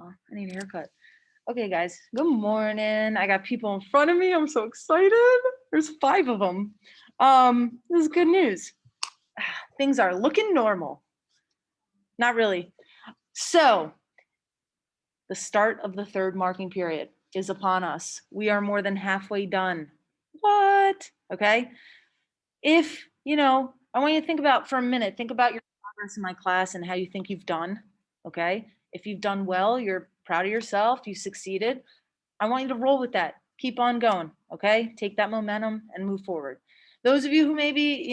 Well, I need a haircut. Okay, guys, good morning. I got people in front of me. I'm so excited. There's 5 of them. This is good news. Things are looking normal. Not really. So, the start of the 3rd marking period is upon us. We are more than halfway done. What? Okay. If, I want you to think about for a minute, think about your progress in my class and how you think you've done. Okay. If you've done well, you're proud of yourself, you succeeded. I want you to roll with that. Keep on going. Okay. Take that momentum and move forward. Those of you who maybe,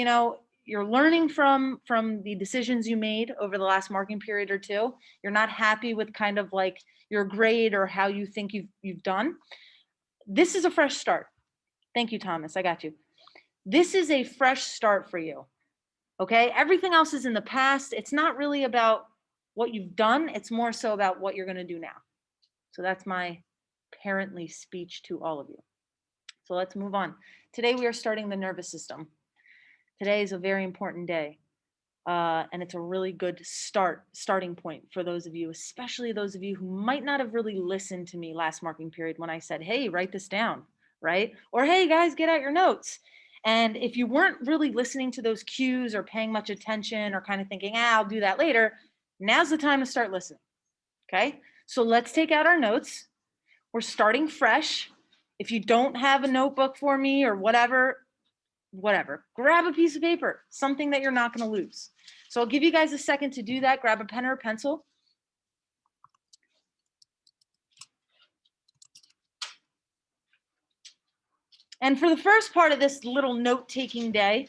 you're learning from the decisions you made over the last marking period or two, you're not happy with kind of like your grade or how you think you've done. This is a fresh start. Thank you, Thomas. I got you. This is a fresh start for you. Okay. Everything else is in the past. It's not really about what you've done. It's more so about what you're going to do now. So that's my parently speech to all of you. So let's move on. Today we are starting the nervous system. Today is a very important day. And it's a really good starting point for those of you, especially those of you who might not have really listened to me last marking period when I said, hey, write this down, right? Or, hey, guys, get out your notes. And if you weren't really listening to those cues or paying much attention or kind of thinking, I'll do that later, now's the time to start listening, okay? So let's take out our notes. We're starting fresh. If you don't have a notebook for me or whatever, grab a piece of paper, something that you're not going to lose. So I'll give you guys a second to do that. Grab a pen or a pencil. And for the first part of this little note-taking day,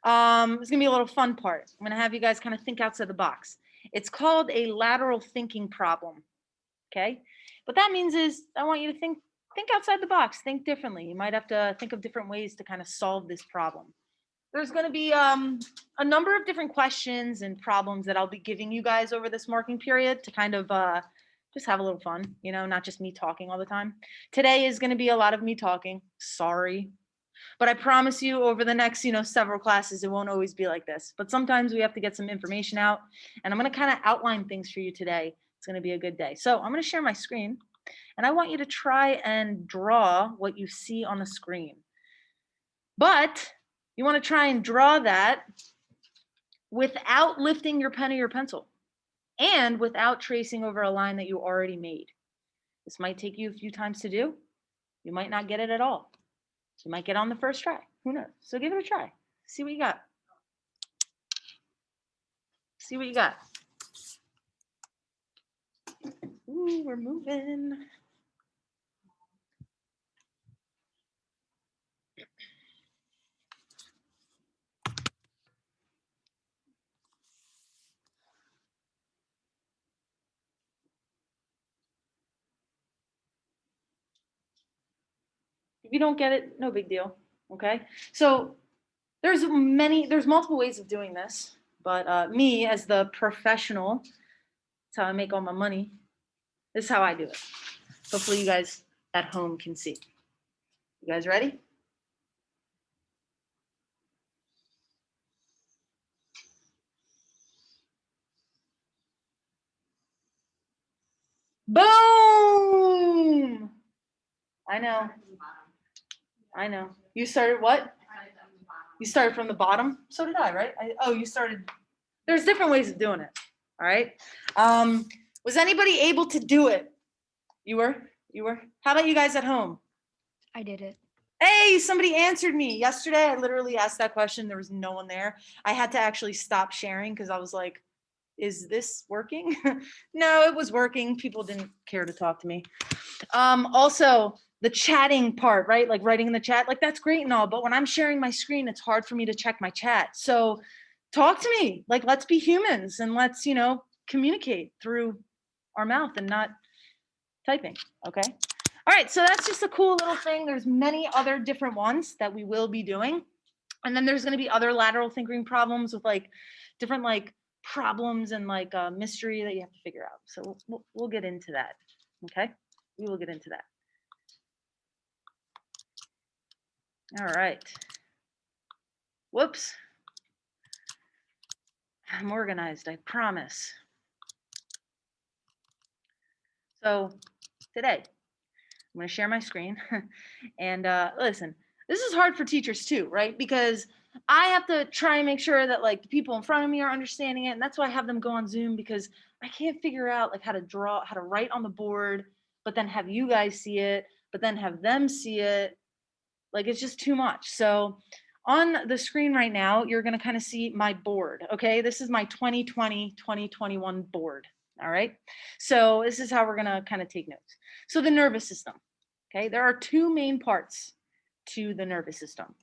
it's going to be a little fun part. I'm going to have you guys kind of think outside the box. It's called a lateral thinking problem, okay? What that means is I want you to think outside the box, think differently. You might have to think of different ways to kind of solve this problem. There's going to be a number of different questions and problems that I'll be giving you guys over this marking period to kind of just have a little fun, not just me talking all the time. Today is going to be a lot of me talking. Sorry. But I promise you over the next, several classes, it won't always be like this. But sometimes we have to get some information out. And I'm going to kind of outline things for you today. It's going to be a good day. So I'm going to share my screen. And I want you to try and draw what you see on the screen. But you want to try and draw that without lifting your pen or your pencil and without tracing over a line that you already made. This might take you a few times to do. You might not get it at all. You might get on the first try. Who knows? So give it a try. See what you got. See what you got. Ooh, we're moving. If you don't get it, no big deal. Okay. So there's multiple ways of doing this, but me as the professional, that's how I make all my money. This is how I do it. Hopefully you guys at home can see. You guys ready? Boom! I know. You started what? You started from the bottom? So did I, right? You started. There's different ways of doing it. All right. Was anybody able to do it? You were? How about you guys at home? I did it. Hey, somebody answered me. Yesterday, I literally asked that question. There was no one there. I had to actually stop sharing because I was like, is this working? No, it was working. People didn't care to talk to me. Also, the chatting part, right? Like writing in the chat, like that's great and all, but when I'm sharing my screen, it's hard for me to check my chat. So talk to me, like let's be humans and let's, communicate through our mouth and not typing, okay? All right, so that's just a cool little thing. There's many other different ones that we will be doing. And then there's gonna be other lateral thinking problems with like different like problems and like mystery that you have to figure out. So we'll get into that, okay? We will get into that. All right. Whoops. I'm organized, I promise. So today, I'm going to share my screen and listen, this is hard for teachers too, right? Because I have to try and make sure that like the people in front of me are understanding it. And that's why I have them go on Zoom, because I can't figure out like how to draw, how to write on the board, but then have you guys see it, but then have them see it. Like it's just too much. So on the screen right now, you're going to kind of see my board. Okay. This is my 2020-2021 board. All right. So this is how we're going to kind of take notes. So the nervous system. Okay. There are two main parts to the nervous system.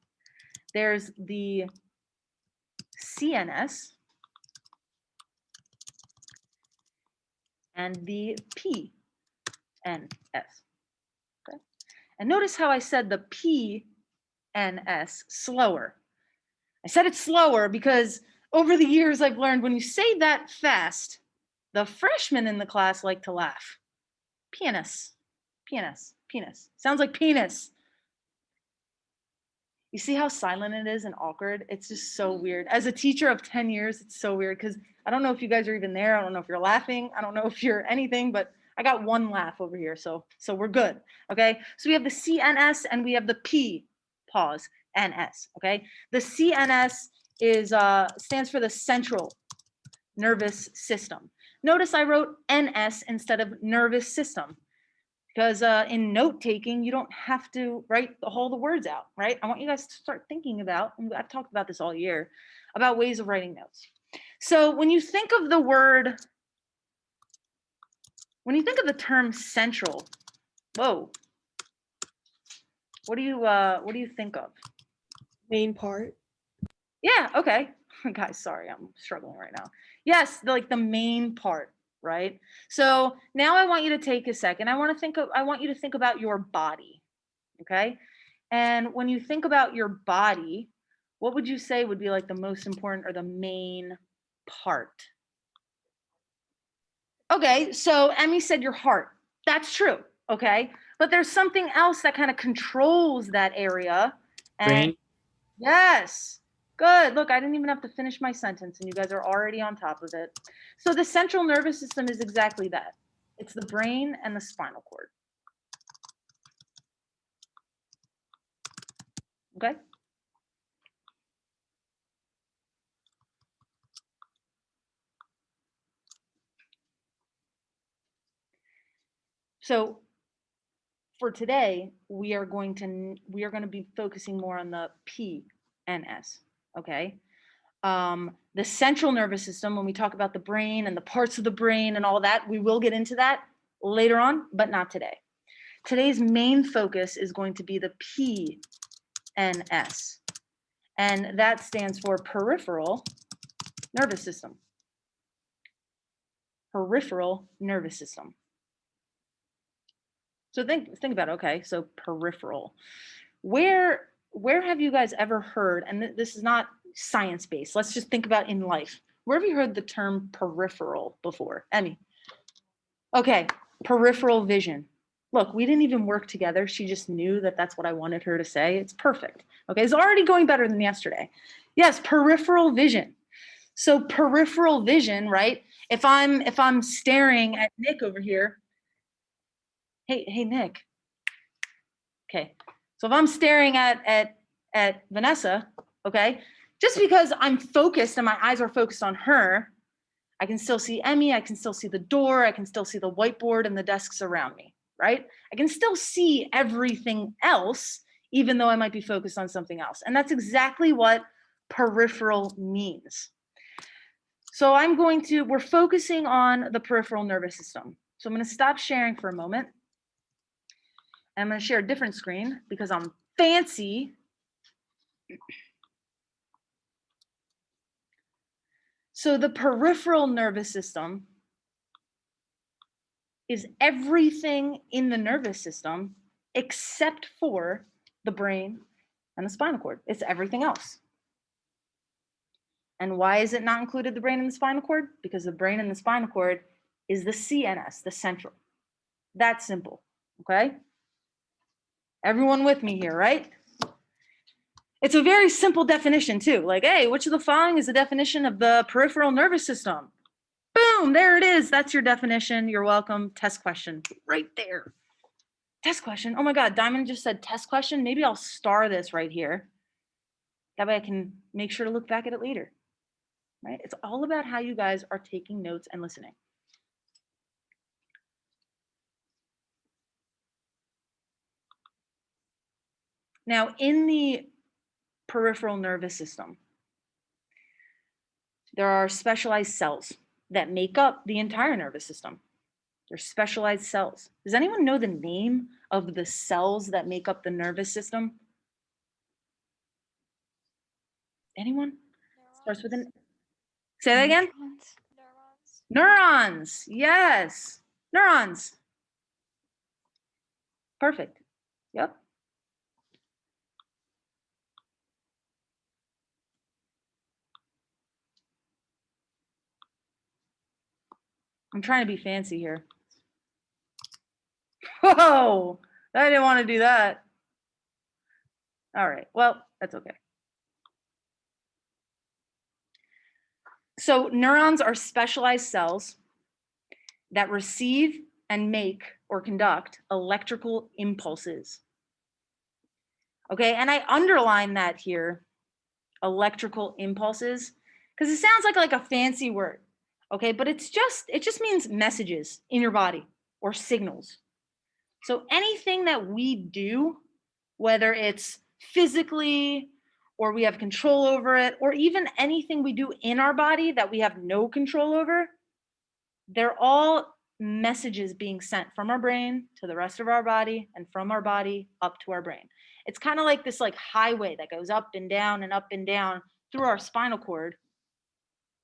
There's the CNS and the PNS. Okay. And notice how I said the PNS slower. I said it slower because over the years I've learned when you say that fast, the freshmen in the class like to laugh. Penis, penis, penis. Sounds like penis. You see how silent it is and awkward? It's just so weird. As a teacher of 10 years, it's so weird because I don't know if you guys are even there. I don't know if you're laughing. I don't know if you're anything, but I got one laugh over here. So we're good. Okay. So we have the CNS and we have the P, pause, NS. Okay. The CNS is stands for the central nervous system. Notice I wrote NS instead of nervous system, because in note taking, you don't have to write all the words out, right? I want you guys to start thinking about, and I've talked about this all year, about ways of writing notes. So when you think of the word, when you think of the term central, whoa, what do you think of? Main part. Yeah, okay. Guys, sorry, I'm struggling right now. Yes, like the main part, right? So now I want you to take a second. I want you to think about your body, okay? And when you think about your body, what would you say would be like the most important or the main part? Okay, so Emmy said your heart. That's true, okay? But there's something else that kind of controls that area. And Brain. yes, good. Look, I didn't even have to finish my sentence and you guys are already on top of it. So the central nervous system is exactly that. It's the brain and the spinal cord. Okay? So for today, we are going to be focusing more on the PNS, okay? The central nervous system, when we talk about the brain and the parts of the brain and all that, we will get into that later on, but not today. Today's main focus is going to be the PNS, and that stands for peripheral nervous system. Peripheral nervous system. So think about it. Okay, so peripheral. Where have you guys ever heard, and this is not science-based, let's just think about in life. Where have you heard the term peripheral before? Emmy? Okay, peripheral vision. Look, we didn't even work together. She just knew that that's what I wanted her to say. It's perfect. Okay, it's already going better than yesterday. Yes, peripheral vision. So peripheral vision, right? If I'm staring at Nick over here, hey Nick. Okay, so if I'm staring at Vanessa, okay, just because I'm focused and my eyes are focused on her, I can still see Emmy, I can still see the door, I can still see the whiteboard and the desks around me, right? I can still see everything else, even though I might be focused on something else. And that's exactly what peripheral means. So we're focusing on the peripheral nervous system. So I'm gonna stop sharing for a moment. I'm going to share a different screen because I'm fancy. So the peripheral nervous system is everything in the nervous system except for the brain and the spinal cord. It's everything else. And why is it not included, the brain and the spinal cord? Because the brain and the spinal cord is the CNS, the central. That's simple, okay? Everyone with me here, right? It's a very simple definition too. Like, hey, which of the following is the definition of the peripheral nervous system? Boom, there it is. That's your definition. You're welcome. Test question right there. Test question. Oh my God, Diamond just said test question. Maybe I'll star this right here. That way I can make sure to look back at it later, right? It's all about how you guys are taking notes and listening. Now, in the peripheral nervous system, there are specialized cells that make up the entire nervous system. They're specialized cells. Does anyone know the name of the cells that make up the nervous system? Anyone? Starts with an. Say that again. Neurons. Yes. Neurons. Perfect. Yep. I'm trying to be fancy here. Whoa, I didn't want to do that. All right, well, that's okay. So neurons are specialized cells that receive and make or conduct electrical impulses. Okay, and I underline that here, electrical impulses, because it sounds like a fancy word. Okay, but it just means messages in your body or signals. So anything that we do, whether it's physically or we have control over it, or even anything we do in our body that we have no control over, they're all messages being sent from our brain to the rest of our body and from our body up to our brain. It's kind of like this highway that goes up and down through our spinal cord.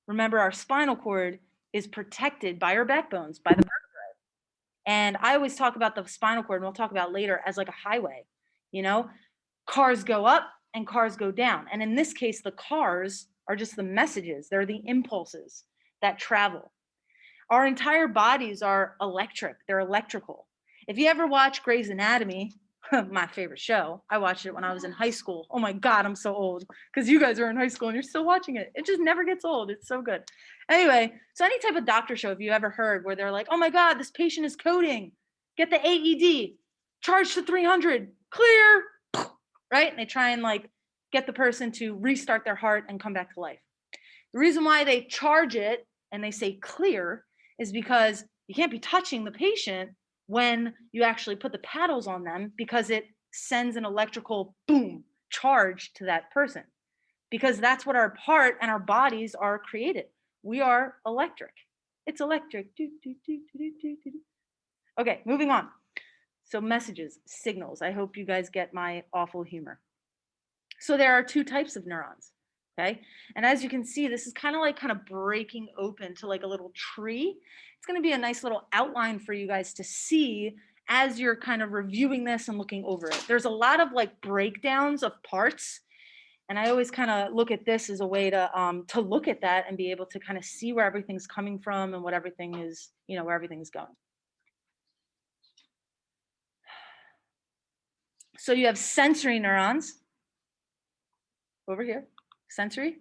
Remember, our spinal cord is protected by our backbones, by the vertebrae. And I always talk about the spinal cord, and we'll talk about later, as like a highway. You know, cars go up and cars go down. And in this case, the cars are just the messages. They're the impulses that travel. Our entire bodies are electric. They're electrical. If you ever watch Grey's Anatomy, my favorite show, I watched it when I was in high school. Oh my God, I'm so old because you guys are in high school and you're still watching it. It just never gets old. It's so good. Anyway, so any type of doctor show, if you ever heard where they're like, oh my God, this patient is coding, get the AED, charge to 300, clear, right? And they try and get the person to restart their heart and come back to life. The reason why they charge it and they say clear is because you can't be touching the patient when you actually put the paddles on them, because it sends an electrical boom charge to that person, because that's what our heart and our bodies are created. We are electric. It's electric. Okay, moving on. So messages, signals. I hope you guys get my awful humor. So there are two types of neurons. Okay. And as you can see, this is kind of breaking open to a little tree. It's going to be a nice little outline for you guys to see as you're kind of reviewing this and looking over it. There's a lot of breakdowns of parts. And I always kind of look at this as a way to look at that and be able to kind of see where everything's coming from and what everything is, where everything's going. So you have sensory neurons over here. Sensory,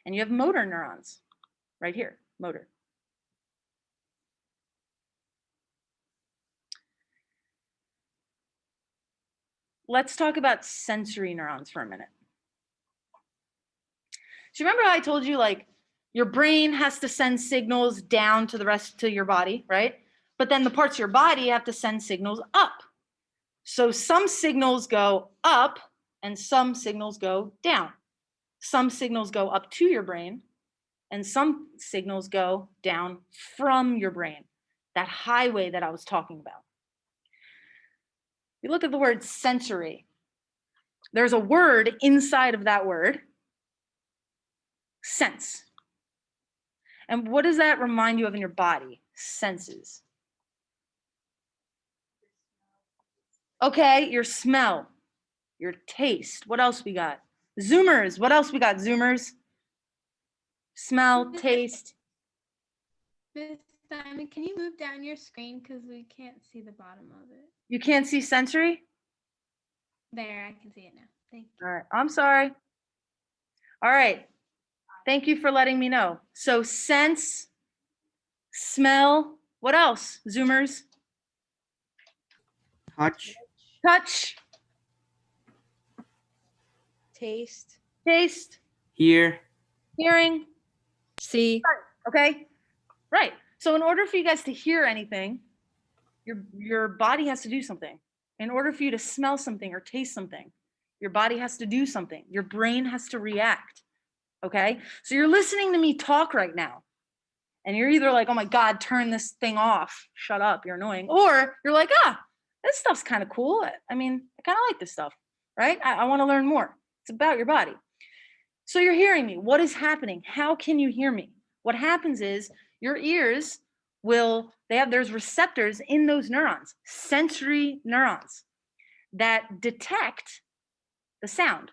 and you have motor neurons right here, motor. Let's talk about sensory neurons for a minute. So remember how I told you your brain has to send signals down to the rest of your body, right? But then the parts of your body have to send signals up. So some signals go up and some signals go down. Some signals go up to your brain and some signals go down from your brain, that highway that I was talking about. You look at the word sensory. There's a word inside of that word, sense. And what does that remind you of in your body? Senses. Okay, your smell, your taste. What else we got? Zoomers. What else we got? Zoomers. Smell, taste. Miss Diamond, can you move down your screen because we can't see the bottom of it? You can't see sensory? There, I can see it now. Thank you. All right, I'm sorry. All right, thank you for letting me know. So sense, smell. What else? Zoomers. touch, Touch, Taste. taste, hear, hearing. See. Okay. Right. So in order for you guys to hear anything, your body has to do something. In order for you to smell something or taste something, your body has to do something. Your brain has to react. Okay. So you're listening to me talk right now. And you're either like, oh my God, turn this thing off. Shut up. You're annoying. Or you're like, this stuff's kind of cool. I mean, I kind of like this stuff, right? I want to learn more. It's about your body. So you're hearing me. What is happening? How can you hear me? What happens is your ears there's receptors in those neurons, sensory neurons that detect the sound.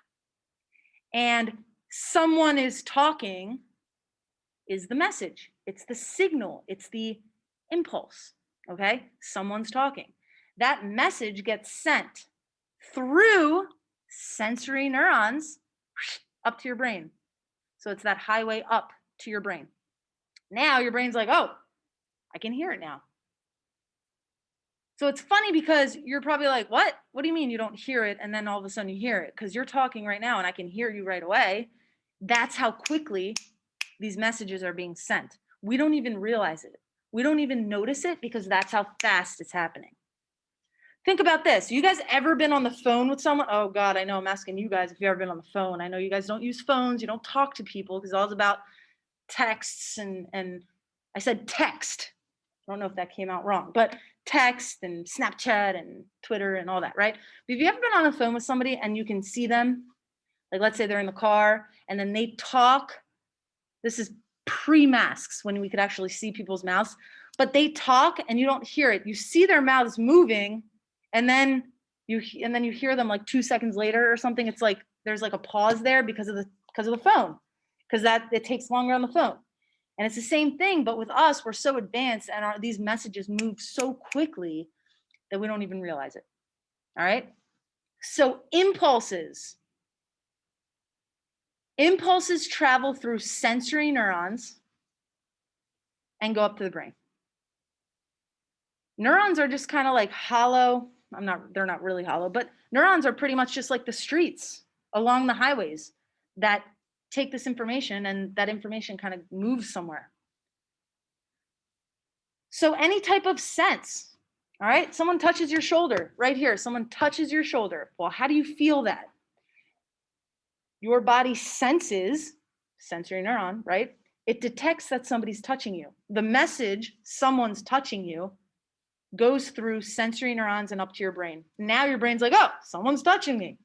And someone is talking is the message. It's the signal. It's the impulse. Okay? Someone's talking. That message gets sent through sensory neurons up to your brain. So it's that highway up to your brain. Now your brain's like, oh, I can hear it now. So it's funny because you're probably like, what? What do you mean you don't hear it? And then all of a sudden you hear it? Because you're talking right now and I can hear you right away. That's how quickly these messages are being sent. We don't even realize it. We don't even notice it because that's how fast it's happening. Think about this. You guys ever been on the phone with someone? Oh God, I know I'm asking you guys if you've ever been on the phone. I know you guys don't use phones. You don't talk to people because it's all about texts and I said text. I don't know if that came out wrong, but text and Snapchat and Twitter and all that, right? But have you ever been on the phone with somebody and you can see them? Like let's say they're in the car and then they talk. This is pre-masks when we could actually see people's mouths, but they talk and you don't hear it. You see their mouths moving and then you hear them like 2 seconds later or something. It's like there's like a pause there because of the phone, because that it takes longer on the phone. And it's the same thing, but with us, we're so advanced and these messages move so quickly that we don't even realize it. All right. So impulses travel through sensory neurons and go up to the brain. Neurons are just kind of like hollow. They're not really hollow, but neurons are pretty much just like the streets along the highways that take this information and that information kind of moves somewhere. So any type of sense, all right? Someone touches your shoulder right here. Someone touches your shoulder. Well, how do you feel that? Your body senses, sensory neuron, right? It detects that somebody's touching you. The message, someone's touching you, goes through sensory neurons and up to your brain. Now your brain's like, oh, someone's touching me.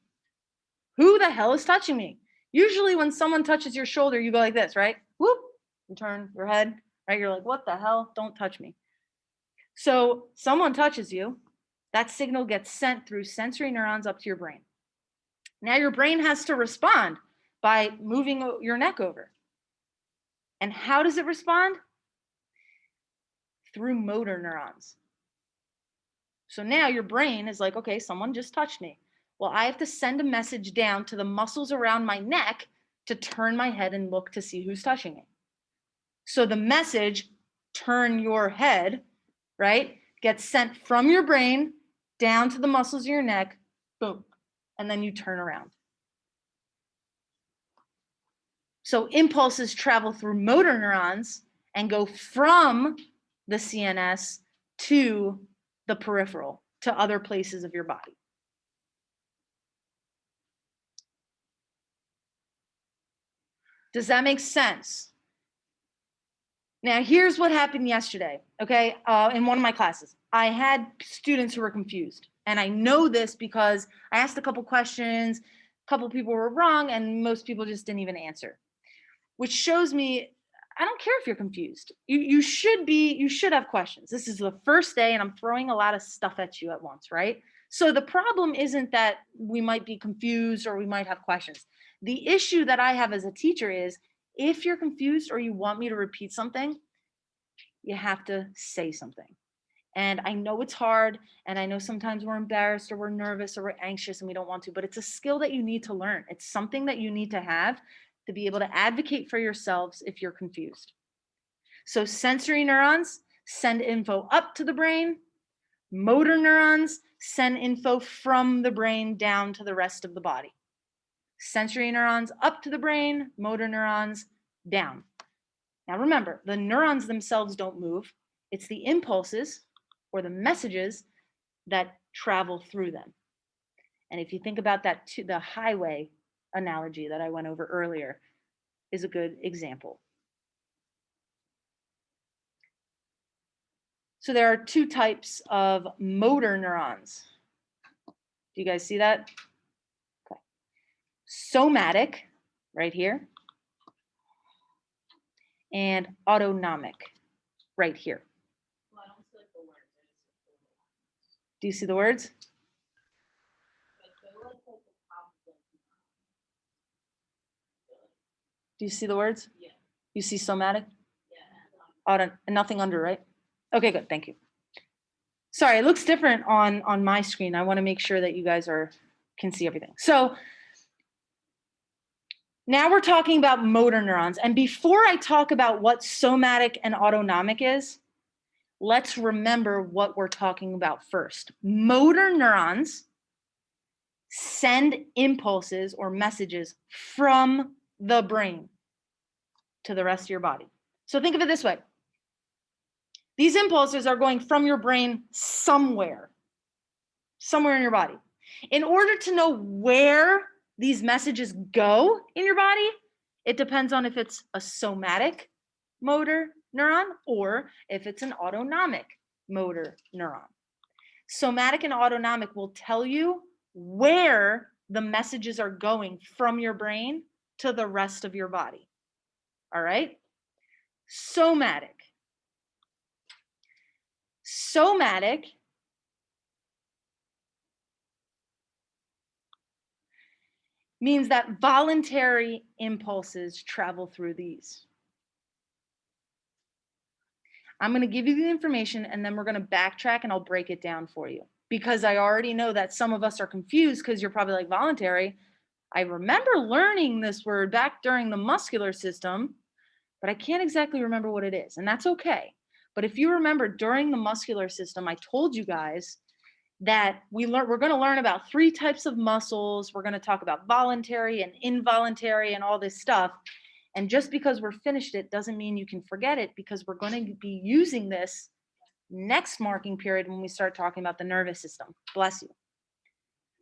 Who the hell is touching me? Usually when someone touches your shoulder, you go like this, right? Whoop, you turn your head, right? You're like, what the hell? Don't touch me. So someone touches you, that signal gets sent through sensory neurons up to your brain. Now your brain has to respond by moving your neck over. And how does it respond? Through motor neurons. So now your brain is like, okay, someone just touched me. Well, I have to send a message down to the muscles around my neck to turn my head and look to see who's touching me. So the message, turn your head, right, gets sent from your brain down to the muscles of your neck, boom, and then you turn around. So impulses travel through motor neurons and go from the CNS to the peripheral, to other places of your body. Does that make sense? Now, here's what happened yesterday, okay? In one of my classes, I had students who were confused. And I know this because I asked a couple questions, a couple people were wrong, and most people just didn't even answer. Which shows me, I don't care if you're confused. You should have questions. This is the first day and I'm throwing a lot of stuff at you at once, right? So the problem isn't that we might be confused or we might have questions. The issue that I have as a teacher is if you're confused or you want me to repeat something, you have to say something. And I know it's hard, and I know sometimes we're embarrassed or we're nervous or we're anxious and we don't want to, but it's a skill that you need to learn. It's something that you need to have to be able to advocate for yourselves if you're confused. So sensory neurons send info up to the brain. Motor neurons send info from the brain down to the rest of the body. Sensory neurons up to the brain, motor neurons down. Now remember, the neurons themselves don't move. It's the impulses or the messages that travel through them. And if you think about that, the highway analogy that I went over earlier is a good example. So there are two types of motor neurons. Do you guys see that? Okay. Somatic, right here, and autonomic, right here. Do you see the words? Do you see the words? Yeah. You see somatic? Yeah. Auto, nothing under, right? Okay, good, thank you. Sorry, it looks different on my screen. I wanna make sure that you guys can see everything. So now we're talking about motor neurons. And before I talk about what somatic and autonomic is, let's remember what we're talking about first. Motor neurons send impulses or messages from the brain to the rest of your body. So think of it this way. These impulses are going from your brain somewhere in your body. In order to know where these messages go in your body, it depends on if it's a somatic motor neuron or if it's an autonomic motor neuron. Somatic and autonomic will tell you where the messages are going from your brain to the rest of your body. All right? Somatic. Somatic means that voluntary impulses travel through these. I'm going to give you the information and then we're going to backtrack and I'll break it down for you, because I already know that some of us are confused because you're probably like, voluntary. I remember learning this word back during the muscular system, but I can't exactly remember what it is, and that's okay. But if you remember during the muscular system, I told you guys that we're going to learn about 3 types of muscles. We're going to talk about voluntary and involuntary and all this stuff. And just because we're finished it doesn't mean you can forget it, because we're going to be using this next marking period when we start talking about the nervous system. Bless you.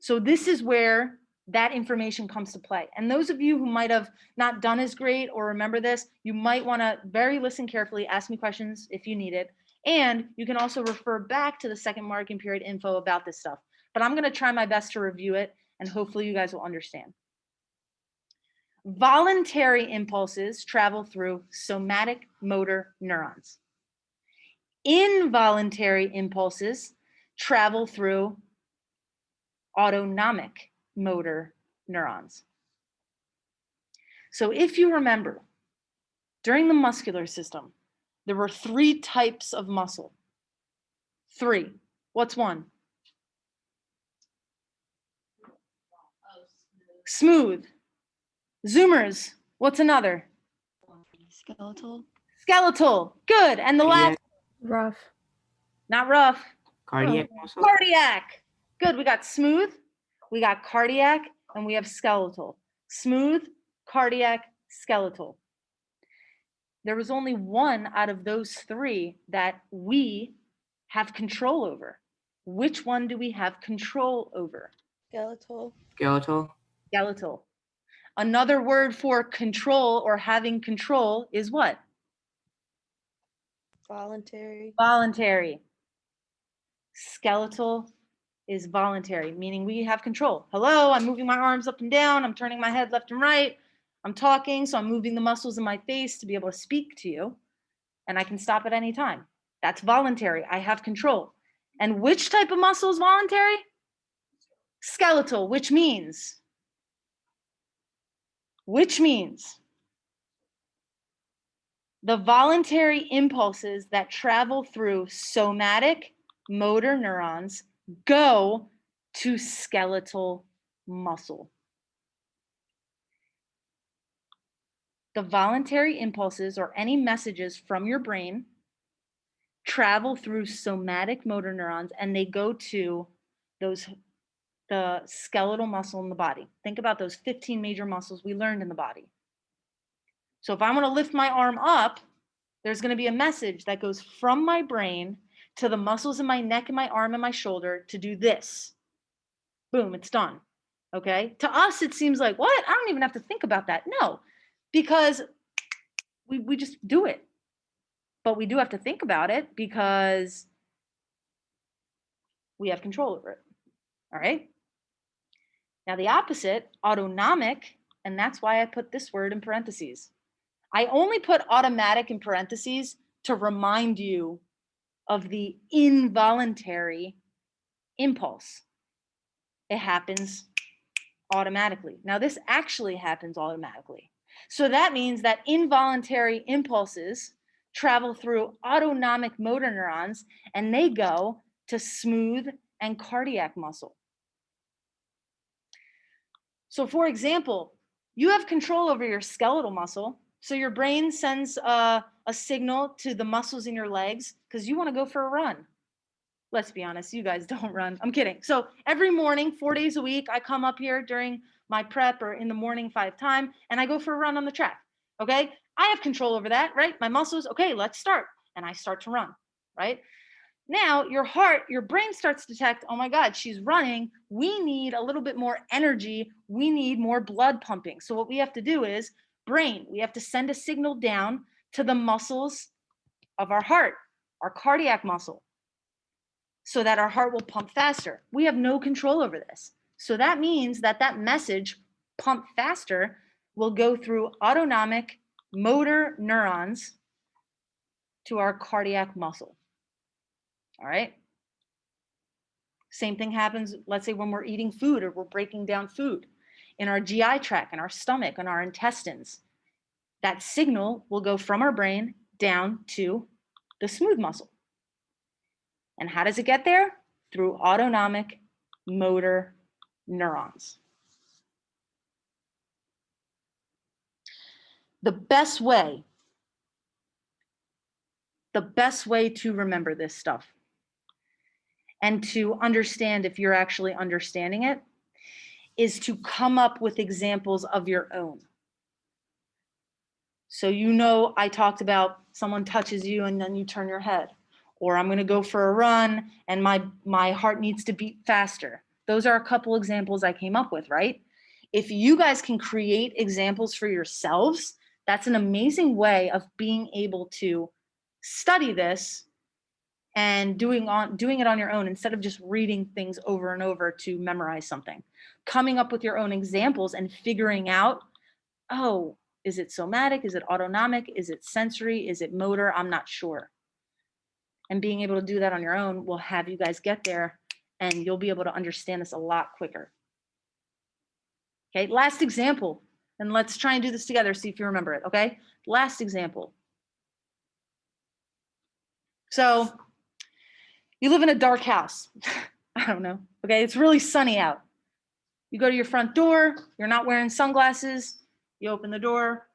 So this is where that information comes to play. And those of you who might have not done as great or remember this, you might want to listen carefully, ask me questions if you need it. And you can also refer back to the second marking period info about this stuff. But I'm going to try my best to review it, and hopefully you guys will understand. Voluntary impulses travel through somatic motor neurons. Involuntary impulses travel through autonomic motor neurons. So if you remember, during the muscular system, there were 3 types of muscle. 3. What's one? Smooth. Zoomers. What's another? Skeletal. Skeletal. Good. And the last? Rough. Not rough. Cardiac muscle. Cardiac. Good. We got smooth, we got cardiac, and we have skeletal. Smooth, cardiac, skeletal. There was only one out of those 3 that we have control over. Which one do we have control over? Skeletal. Skeletal. Skeletal. Another word for control or having control is what? Voluntary. Voluntary. Skeletal is voluntary, meaning we have control. Hello, I'm moving my arms up and down. I'm turning my head left and right. I'm talking, so I'm moving the muscles in my face to be able to speak to you. And I can stop at any time. That's voluntary. I have control. And which type of muscle is voluntary? Skeletal, which means the voluntary impulses that travel through somatic motor neurons go to skeletal muscle. the voluntary impulses or any messages from your brain travel through somatic motor neurons and they go to the skeletal muscle in the body. Think about those 15 major muscles we learned in the body. So if I want to lift my arm up, there's going to be a message that goes from my brain to the muscles in my neck and my arm and my shoulder to do this. Boom, it's done. Okay. To us, it seems like, what? I don't even have to think about that. No, because we just do it. But we do have to think about it because we have control over it. All right. Now, the opposite, autonomic, and that's why I put this word in parentheses. I only put automatic in parentheses to remind you of the involuntary impulse. It happens automatically. Now, this actually happens automatically. So that means that involuntary impulses travel through autonomic motor neurons and they go to smooth and cardiac muscle. So for example, you have control over your skeletal muscle. So your brain sends a signal to the muscles in your legs because you want to go for a run. Let's be honest, you guys don't run. I'm kidding. So every morning, 4 days a week, I come up here during my prep or in the morning 5 times, and I go for a run on the track. Okay. I have control over that, right? My muscles, okay, let's start. And I start to run, right? Now your heart, your brain starts to detect, oh my God, she's running. We need a little bit more energy. We need more blood pumping. So what we have to do is brain, we have to send a signal down to the muscles of our heart, our cardiac muscle, so that our heart will pump faster. We have no control over this. So that means that that message, pump faster, will go through autonomic motor neurons to our cardiac muscle. All right. Same thing happens, let's say when we're eating food or we're breaking down food in our GI tract and our stomach and our intestines. That signal will go from our brain down to the smooth muscle. And how does it get there? Through autonomic motor neurons. The best way to remember this stuff and to understand if you're actually understanding it is to come up with examples of your own. So I talked about someone touches you and then you turn your head, or I'm going to go for a run and my heart needs to beat faster. Those are a couple examples I came up with, right? If you guys can create examples for yourselves, that's an amazing way of being able to study this and doing it on your own instead of just reading things over and over to memorize something. Coming up with your own examples and figuring out, oh, is it somatic? Is it autonomic? Is it sensory? Is it motor? I'm not sure. And being able to do that on your own will have you guys get there and you'll be able to understand this a lot quicker. Okay, last example. And let's try and do this together, see if you remember it, okay? Last example. So you live in a dark house. I don't know, okay? It's really sunny out. You go to your front door, you're not wearing sunglasses, you open the door.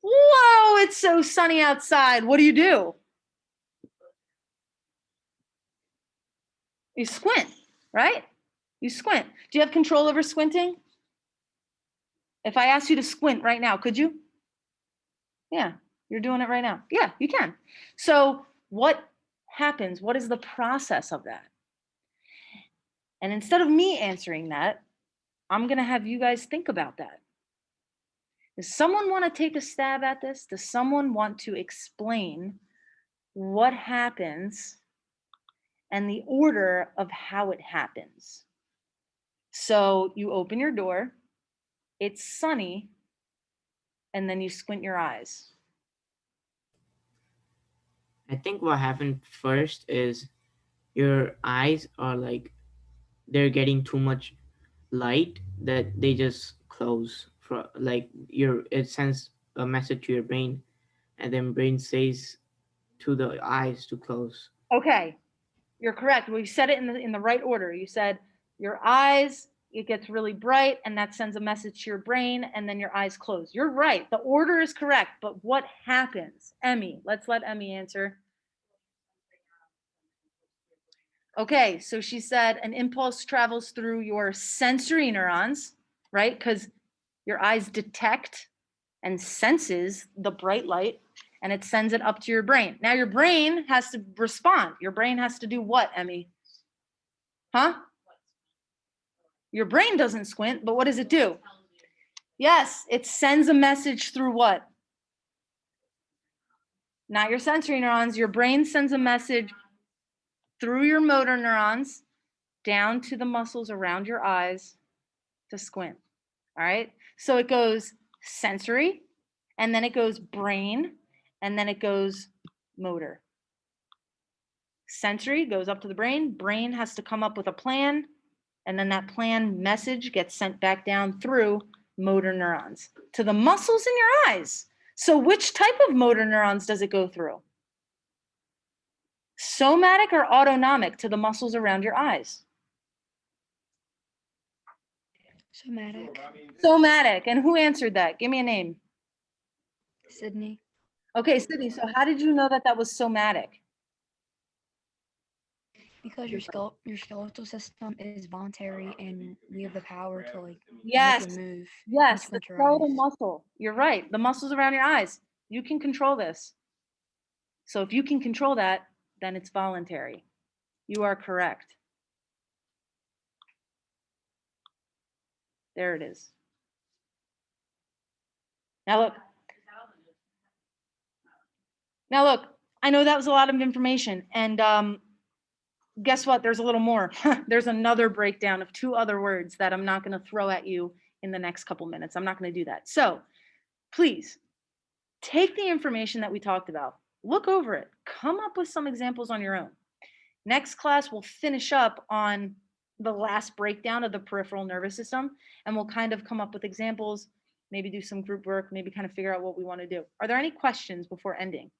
Whoa, it's so sunny outside. What do? You squint, right? You squint. Do you have control over squinting? If I asked you to squint right now, could you? Yeah, you're doing it right now. Yeah, you can. So what happens? What is the process of that? And instead of me answering that, I'm going to have you guys think about that. Does someone want to take a stab at this? Does someone want to explain what happens and the order of how it happens? So you open your door, it's sunny, and then you squint your eyes. I think what happened first is your eyes are they're getting too much light that they just close for it sends a message to your brain and then brain says to the eyes to close. Okay, you're correct. Well, you said it in the right order. You said your eyes, it gets really bright, and that sends a message to your brain, and then your eyes close. You're right. The order is correct, but what happens? Emmy, let's let Emmy answer. Okay, so she said an impulse travels through your sensory neurons, right? Because your eyes detect and senses the bright light, and it sends it up to your brain. Now your brain has to respond. Your brain has to do what, Emmy? Huh? Your brain doesn't squint, but what does it do? Yes, it sends a message through what? Not your sensory neurons. Your brain sends a message through your motor neurons down to the muscles around your eyes to squint. All right. So it goes sensory, and then it goes brain, and then it goes motor. Sensory goes up to the brain. Brain has to come up with a plan, and then that plan message gets sent back down through motor neurons to the muscles in your eyes. So which type of motor neurons does it go through? Somatic or autonomic to the muscles around your eyes? Somatic. Somatic. And who answered that? Give me a name. Sydney. Okay, Sydney, so how did you know that that was somatic? Because your skeletal system is voluntary and you have the power to like Yes, make it move. yes, the with your skeletal eyes. muscle. You're right. The muscles around your eyes. You can control this. So if you can control that, then it's voluntary. You are correct. There it is. Now look. Now look, I know that was a lot of information, and guess what? There's a little more. There's another breakdown of 2 other words that I'm not going to throw at you in the next couple minutes. I'm not going to do that. So please take the information that we talked about, look over it, come up with some examples on your own. Next class, we'll finish up on the last breakdown of the peripheral nervous system, and we'll kind of come up with examples, maybe do some group work, maybe kind of figure out what we want to do. Are there any questions before ending?